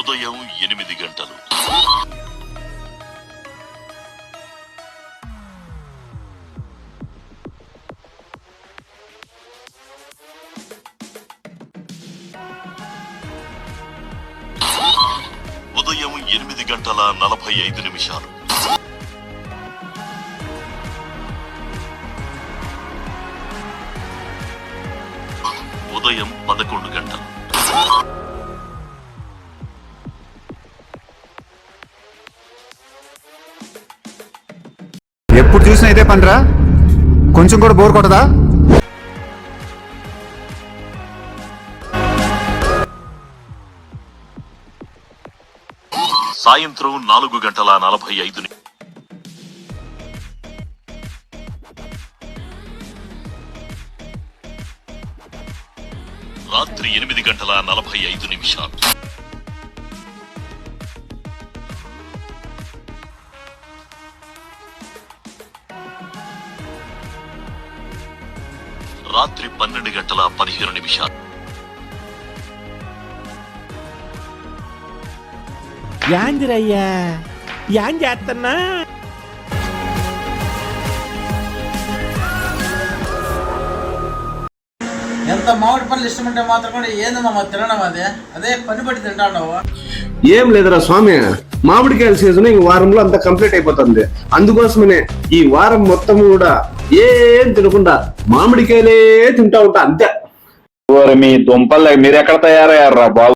ఉదయం 8 గంటలు. ఉదయం 8:45. ఉదయం 11 గంటలు. ఎప్పుడు చూసినా ఇదే పనిరా, కొంచెం కూడా బోర్ కొట్టదా? సాయంత్రం 4:45. రాత్రి 8:45. రాత్రి 12:15. యాందిరయ్యా యాం చేస్తున్నా? ఎంత మామిడి పనులు ఇష్టమంటే మాత్రం కూడా ఏందమ్మా తినడం అదే పని బట్టి తింటావు. ఏం లేదురా స్వామి, మామిడికాయల సీజన్ ఈ వారంలో అంతా కంప్లీట్ అయిపోతుంది. అందుకోసమనే ఈ వారం మొత్తం కూడా ఏం తినకుండా మామిడికాయలే తింటా ఉంటా అంతే. మీ దుంపలు మీరు ఎక్కడ తయారయ్యారా బాబు?